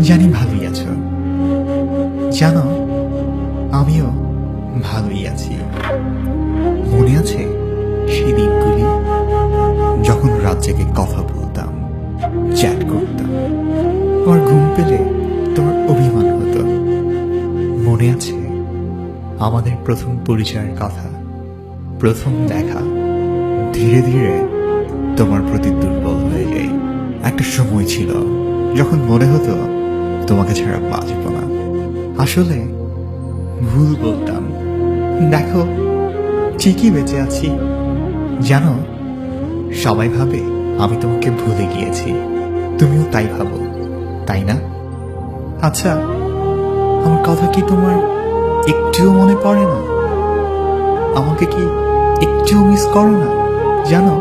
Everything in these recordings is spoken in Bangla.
জানি ভালোই আছো। জানো, আমিও ভালোই আছি। মনে আছে সেই দিনগুলি যখন রাত জেগে কথা বলতাম, চ্যাট করতাম, আমার ঘুম পেলে তোমার অভিমান হতো। মনে আছে আমাদের প্রথম পরিচয়ের কথা, প্রথম দেখা, ধীরে ধীরে তোমার প্রতি দুর্বল হয়ে যাই। একটা সময় ছিল যখন মনে হতো তোমাকে ছাড়া বাঁচব না। আসলে ভুল বলতাম। দেখো, ঠিকই বেঁচে আছি। জানো, সবাই ভাবে আমি তোমাকে ভুলে গিয়েছি, তুমিও তাই ভাবো, তাই না? আচ্ছা, আমার কথা কি তোমার একটুও মনে পড়ে না? আমাকে কি একটুও মিস করো না? জানো,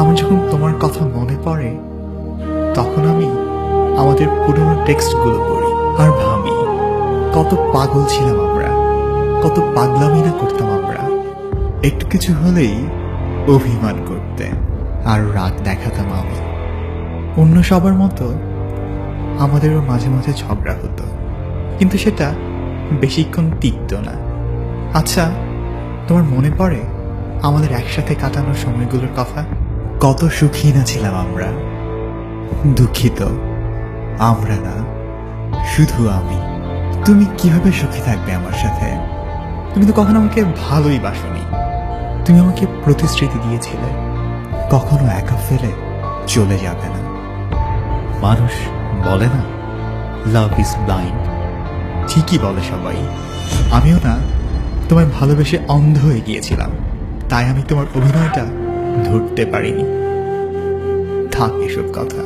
আমার যখন তোমার কথা মনে পড়ে তখন আমি আমাদের পুরনো টেক্সটগুলো পড়ি আর ভাবি কত পাগল ছিলাম আমরা, কত পাগলামি না করতাম আমরা। একটু কিছু হলেই অভিমান করতে আর রাগ দেখাতাম আমি। অন্য সবার মতো আমাদেরও মাঝে মাঝে ঝগড়া হতো, কিন্তু সেটা বেশিক্ষণ টিকত না। আচ্ছা, তোমার মনে পড়ে আমাদের একসাথে কাটানো সময়গুলোর কথা? কত সুখী না ছিলাম আমরা। দুঃখিত, আমরা না, শুধু আমি। তুমি কিভাবে সুখী থাকবে আমার সাথে? তুমি তো কখনো আমাকে ভালোই বাসনি। তুমি আমাকে প্রতিশ্রুতি দিয়েছিলে কখনো একা ফেলে চলে যাবে না। মানুষ বলে না, লাভ ইজ ব্লাইন্ড। ঠিকই বলে সবাই। আমিও না তোমায় ভালোবেসে অন্ধ হয়ে গিয়েছিলাম, তাই আমি তোমার অভিনয়টা ধরতে পারিনি। থাক এসব কথা।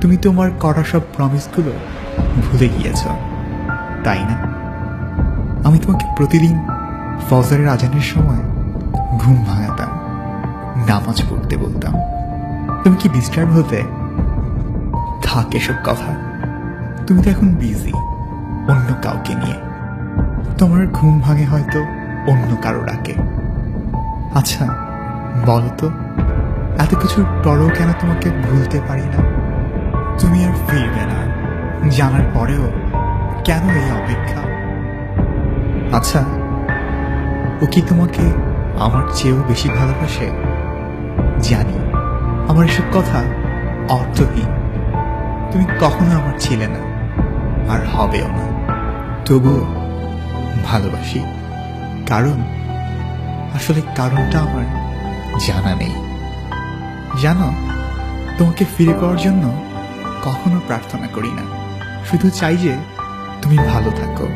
তুমি তোমার করা সব প্রমিসগুলো ভুলে গিয়েছ, তাই না? আমি তোমাকে প্রতিদিন ফজরের আজানের সময় ঘুম ভাঙাতাম, নামাজ পড়তে বলতাম। তুমি কি ডিস্টার্ব হতে? থাক এসব কথা। তুমি তো এখন বিজি অন্য কাউকে নিয়ে। তোমার ঘুম ভাঙে হয়তো অন্য কারো ডাকে। আচ্ছা বলো তো, এত কিছুর পরেও কেন তোমাকে ভুলতে পারি না? তুমি আর ফিরবে না জানার পরেও কেন এই অপেক্ষা? আচ্ছা, ও কি তোমাকে আমার চেয়েও বেশি ভালোবাসে? জানি আমার এসব কথা অর্থহীন। তুমি কখনো আমার ছিলে না আর হবেও না, তবুও ভালোবাসি। কারণ আসলে কারণটা আমার জানা নেই। জানো, তোমাকে ফিরে পাওয়ার জন্য কখনো প্রার্থনা করি না, শুধু চাই যে তুমি ভালো থাকো।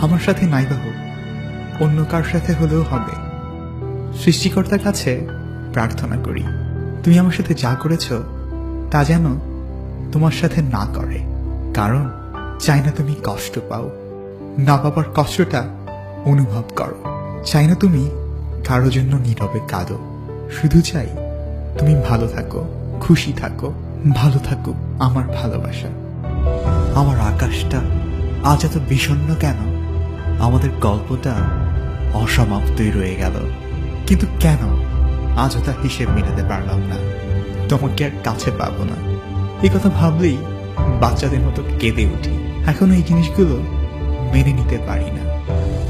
আমার সাথে নাইবা হোক, অন্য কার সাথে হলেও হবে। সৃষ্টিকর্তার কাছে প্রার্থনা করি তুমি আমার সাথে যা করেছ তা যেন তোমার সাথে না করে। কারণ চাই না তুমি কষ্ট পাও, না পাবার কষ্টটা অনুভব করো। চাই না তুমি কারো জন্য নীরবে কাঁদো। শুধু চাই তুমি ভালো থাকো, খুশি থাকো, ভালো থাকো আমার ভালোবাসা। আমার আকাশটা আজ এত বিষণ্ণ কেন? আমাদের গল্পটা অসমাপ্তই রয়ে গেল, কিন্তু কেন আজও তা হিসেব মেলাতে পারলাম না? তোমাকে আর কাছে পাবো না, এই কথা ভাবলেই বাচ্চাদের মতো কেঁদে উঠি। এখনো এই জিনিসগুলো মেনে নিতে পারি না।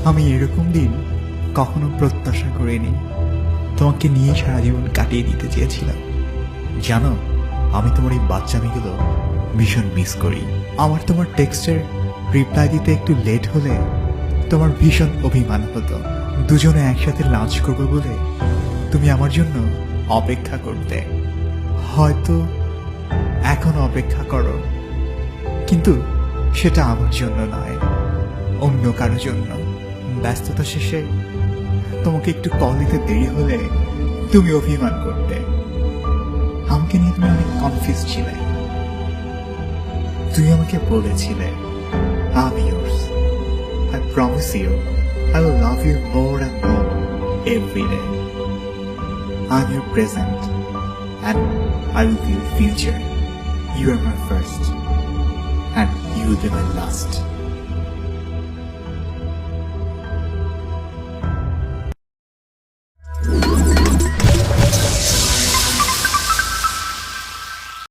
আমি এরকম দিন কখনো প্রত্যাশা করিনি। তোমাকে নিয়ে সারা জীবন কাটিয়ে দিতে চেয়েছিলাম। জানো, আমি তোমার এই বাচ্চামিগুলো ভীষণ মিস করি। আমার তোমার টেক্সটের রিপ্লাই দিতে একটু লেট হলে তোমার ভীষণ অভিমান হতো। দুজনে একসাথে লাঞ্চ করবো বলে তুমি আমার জন্য অপেক্ষা করতে। হয়তো এখন অপেক্ষা করো, কিন্তু সেটা আমার জন্য নয়, অন্য কারো জন্য। ব্যস্ততা শেষে তোমাকে একটু কল দিতে দেরি হলে তুমি অভিমান করতে। আমাকে নিয়ে তুমি অনেক কনফিউজ ছিলে। তুমি আমাকে বলেছিলে, আমি yours. I promise you I will love you more and more every day. I'm your present and I will be your future. You are my first and you will be my last.